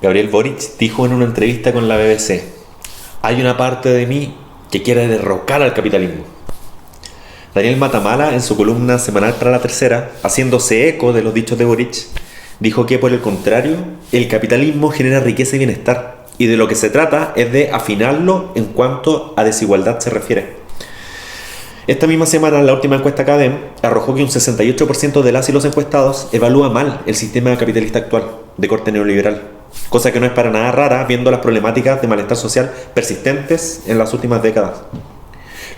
Gabriel Boric dijo en una entrevista con la BBC: hay una parte de mí que quiere derrocar al capitalismo. Daniel Matamala, en su columna semanal para La Tercera, haciéndose eco de los dichos de Boric, dijo que por el contrario, el capitalismo genera riqueza y bienestar, y de lo que se trata es de afinarlo en cuanto a desigualdad se refiere. Esta misma semana, la última encuesta CADEM arrojó que un 68% de las y los encuestados evalúa mal el sistema capitalista actual, de corte neoliberal, cosa que no es para nada rara viendo las problemáticas de malestar social persistentes en las últimas décadas.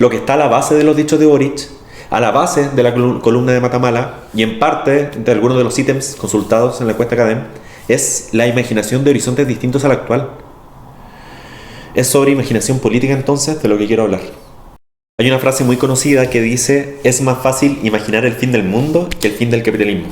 Lo que está a la base de los dichos de Boric, a la base de la columna de Matamala y en parte de algunos de los ítems consultados en la encuesta CADEM, es la imaginación de horizontes distintos al actual. Es sobre imaginación política entonces de lo que quiero hablar. Hay una frase muy conocida que dice: es más fácil imaginar el fin del mundo que el fin del capitalismo.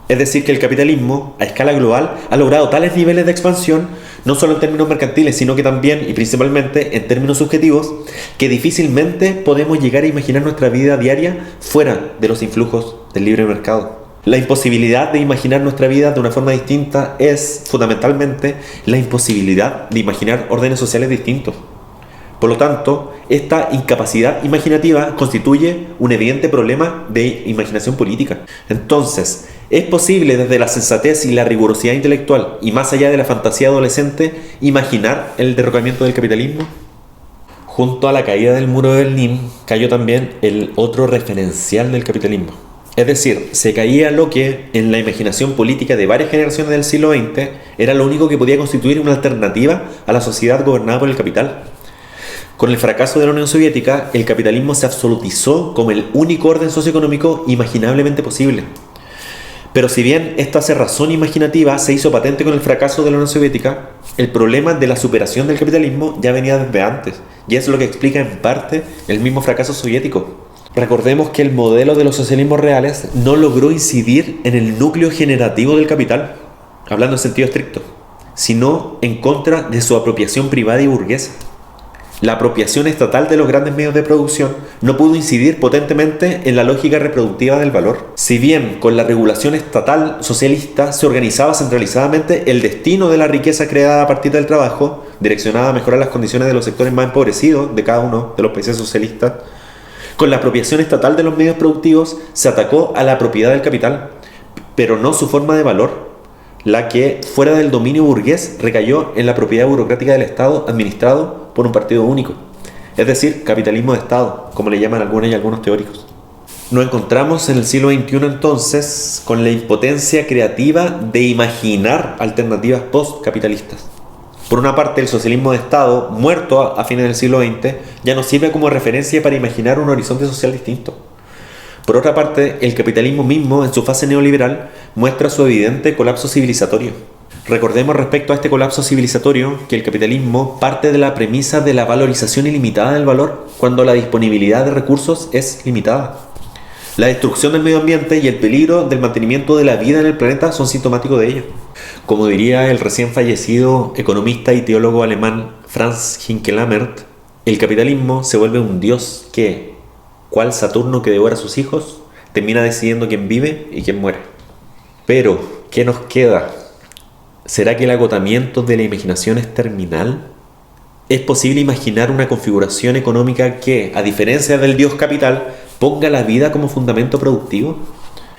Es decir, que el capitalismo, a escala global, ha logrado tales niveles de expansión, no solo en términos mercantiles, sino que también y principalmente en términos subjetivos, que difícilmente podemos llegar a imaginar nuestra vida diaria fuera de los influjos del libre mercado. La imposibilidad de imaginar nuestra vida de una forma distinta es, fundamentalmente, la imposibilidad de imaginar órdenes sociales distintos. Por lo tanto, esta incapacidad imaginativa constituye un evidente problema de imaginación política. Entonces, ¿es posible desde la sensatez y la rigurosidad intelectual, y más allá de la fantasía adolescente, imaginar el derrocamiento del capitalismo? Junto a la caída del muro de Berlín, cayó también el otro referencial del capitalismo. Es decir, se caía lo que, en la imaginación política de varias generaciones del siglo XX, era lo único que podía constituir una alternativa a la sociedad gobernada por el capital. Con el fracaso de la Unión Soviética, el capitalismo se absolutizó como el único orden socioeconómico imaginablemente posible. Pero si bien esta cerrazón imaginativa se hizo patente con el fracaso de la Unión Soviética, el problema de la superación del capitalismo ya venía desde antes, y es lo que explica en parte el mismo fracaso soviético. Recordemos que el modelo de los socialismos reales no logró incidir en el núcleo generativo del capital, hablando en sentido estricto, sino en contra de su apropiación privada y burguesa. La apropiación estatal de los grandes medios de producción no pudo incidir potentemente en la lógica reproductiva del valor. Si bien con la regulación estatal socialista se organizaba centralizadamente el destino de la riqueza creada a partir del trabajo, direccionada a mejorar las condiciones de los sectores más empobrecidos de cada uno de los países socialistas, con la apropiación estatal de los medios productivos se atacó a la propiedad del capital, pero no su forma de valor, la que, fuera del dominio burgués, recayó en la propiedad burocrática del Estado administrado por un partido único, es decir, capitalismo de Estado, como le llaman algunas y algunos teóricos. Nos encontramos en el siglo XXI entonces con la impotencia creativa de imaginar alternativas post-capitalistas. Por una parte, el socialismo de Estado, muerto a fines del siglo XX, ya nos sirve como referencia para imaginar un horizonte social distinto. Por otra parte, el capitalismo mismo, en su fase neoliberal, muestra su evidente colapso civilizatorio. Recordemos respecto a este colapso civilizatorio que el capitalismo parte de la premisa de la valorización ilimitada del valor cuando la disponibilidad de recursos es limitada. La destrucción del medio ambiente y el peligro del mantenimiento de la vida en el planeta son sintomáticos de ello. Como diría el recién fallecido economista y teólogo alemán Franz Hinckelamert, el capitalismo se vuelve un dios que, cual Saturno que devora a sus hijos, termina decidiendo quién vive y quién muere. Pero, ¿qué nos queda? ¿Será que el agotamiento de la imaginación es terminal? ¿Es posible imaginar una configuración económica que, a diferencia del dios capital, ponga la vida como fundamento productivo?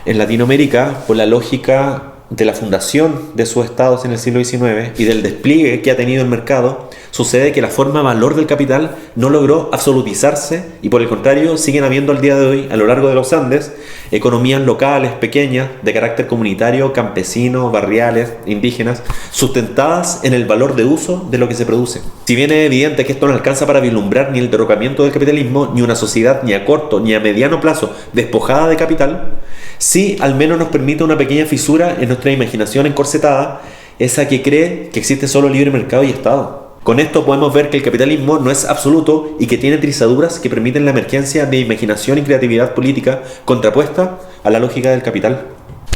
En Latinoamérica, por la lógica de la fundación de sus estados en el siglo XIX y del despliegue que ha tenido el mercado, sucede que la forma valor del capital no logró absolutizarse y por el contrario siguen habiendo al día de hoy, a lo largo de los Andes, economías locales, pequeñas, de carácter comunitario, campesino, barriales, indígenas, sustentadas en el valor de uso de lo que se produce. Si bien es evidente que esto no alcanza para vislumbrar ni el derrocamiento del capitalismo, ni una sociedad ni a corto ni a mediano plazo despojada de capital, sí al menos nos permite una pequeña fisura en nuestra imaginación encorsetada, esa que cree que existe solo libre mercado y Estado. Con esto podemos ver que el capitalismo no es absoluto y que tiene trizaduras que permiten la emergencia de imaginación y creatividad política contrapuesta a la lógica del capital.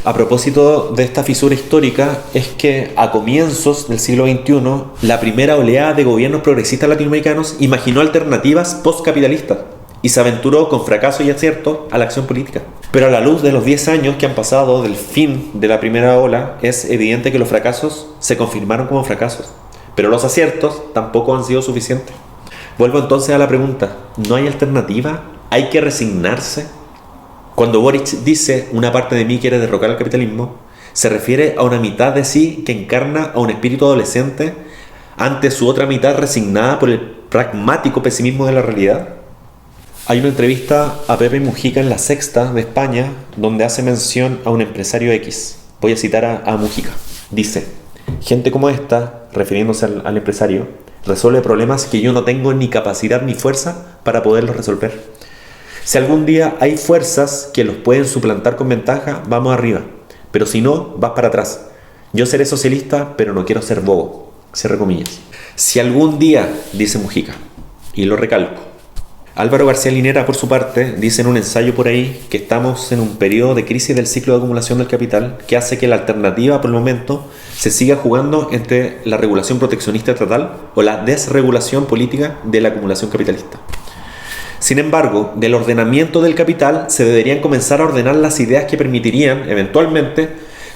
A propósito de esta fisura histórica, es que a comienzos del siglo XXI, la primera oleada de gobiernos progresistas latinoamericanos imaginó alternativas postcapitalistas y se aventuró con fracaso y acierto a la acción política. Pero a la luz de los 10 años que han pasado del fin de la primera ola, es evidente que los fracasos se confirmaron como fracasos, pero los aciertos tampoco han sido suficientes. Vuelvo entonces a la pregunta, ¿no hay alternativa? ¿Hay que resignarse? Cuando Boric dice una parte de mí quiere derrocar al capitalismo, se refiere a una mitad de sí que encarna a un espíritu adolescente ante su otra mitad resignada por el pragmático pesimismo de la realidad. Hay una entrevista a Pepe Mujica en La Sexta de España donde hace mención a un empresario X. Voy a citar a Mujica. Dice, gente como esta, refiriéndose al empresario, resuelve problemas que yo no tengo ni capacidad ni fuerza para poderlos resolver. Si algún día hay fuerzas que los pueden suplantar con ventaja, vamos arriba. Pero si no, vas para atrás. Yo seré socialista, pero no quiero ser bobo. Cierre comillas. Si algún día, dice Mujica, y lo recalco, Álvaro García Linera, por su parte, dice en un ensayo por ahí que estamos en un periodo de crisis del ciclo de acumulación del capital que hace que la alternativa por el momento se siga jugando entre la regulación proteccionista estatal o la desregulación política de la acumulación capitalista. Sin embargo, del ordenamiento del capital se deberían comenzar a ordenar las ideas que permitirían, eventualmente,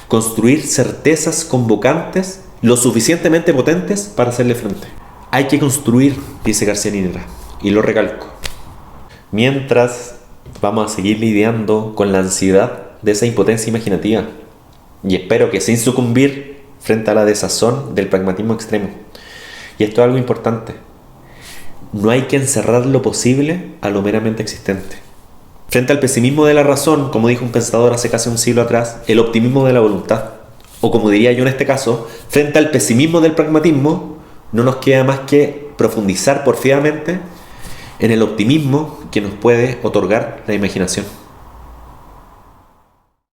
construir certezas convocantes lo suficientemente potentes para hacerle frente. Hay que construir, dice García Linera, y lo recalco. Mientras vamos a seguir lidiando con la ansiedad de esa impotencia imaginativa y espero que sin sucumbir frente a la desazón del pragmatismo extremo. Y esto es algo importante. No hay que encerrar lo posible a lo meramente existente. Frente al pesimismo de la razón, como dijo un pensador hace casi un siglo atrás, el optimismo de la voluntad. O como diría yo en este caso, frente al pesimismo del pragmatismo, no nos queda más que profundizar porfiadamente en el optimismo que nos puede otorgar la imaginación.